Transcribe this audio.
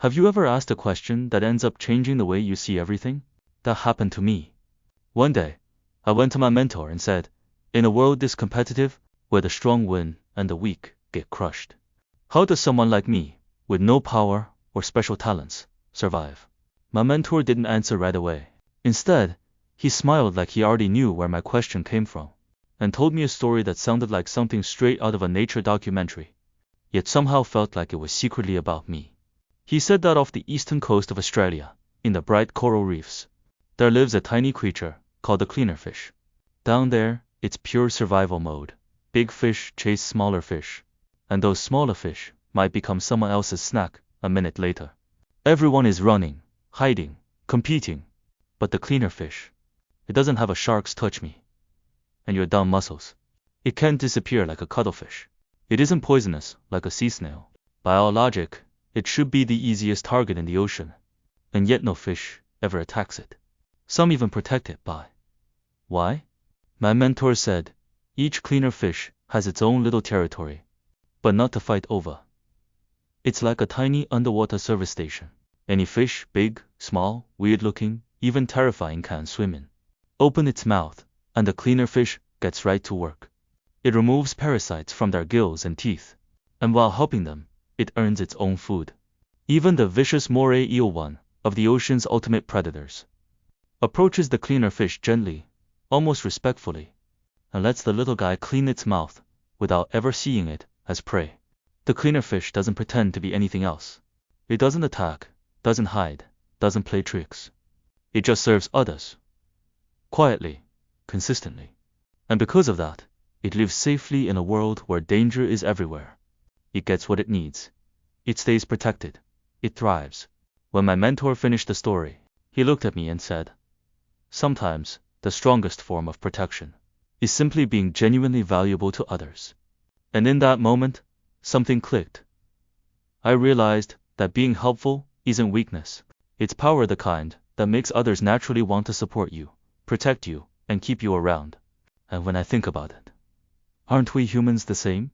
Have you ever asked a question that ends up changing the way you see everything? That happened to me. One day, I went to my mentor and said, in a world this competitive, where the strong win and the weak get crushed, how does someone like me, with no power or special talents, survive? My mentor didn't answer right away. Instead, he smiled like he already knew where my question came from, and told me a story that sounded like something straight out of a nature documentary, yet somehow felt like it was secretly about me. He said that off the eastern coast of Australia, in the bright coral reefs, there lives a tiny creature called the cleaner fish. Down there, it's pure survival mode. Big fish chase smaller fish, and those smaller fish might become someone else's snack a minute later. Everyone is running, hiding, competing, but the cleaner fish, it doesn't have a shark's touch me and your dumb muscles. It can't disappear like a cuttlefish. It isn't poisonous like a sea snail. By all logic, it should be the easiest target in the ocean, and yet no fish ever attacks it. Some even protect it by. Why? My mentor said, each cleaner fish has its own little territory, but not to fight over. It's like a tiny underwater service station. Any fish, big, small, weird-looking, even terrifying, can swim in. Open its mouth, and the cleaner fish gets right to work. It removes parasites from their gills and teeth, and while helping them, it earns its own food. Even the vicious moray eel, one of the ocean's ultimate predators, approaches the cleaner fish gently, almost respectfully, and lets the little guy clean its mouth without ever seeing it as prey. The cleaner fish doesn't pretend to be anything else. It doesn't attack, doesn't hide, doesn't play tricks. It just serves others. Quietly, consistently. And because of that, it lives safely in a world where danger is everywhere. It gets what it needs. It stays protected. It thrives. When my mentor finished the story, he looked at me and said, sometimes, the strongest form of protection is simply being genuinely valuable to others. And in that moment, something clicked. I realized that being helpful isn't weakness. It's power, the kind that makes others naturally want to support you, protect you, and keep you around. And when I think about it, aren't we humans the same?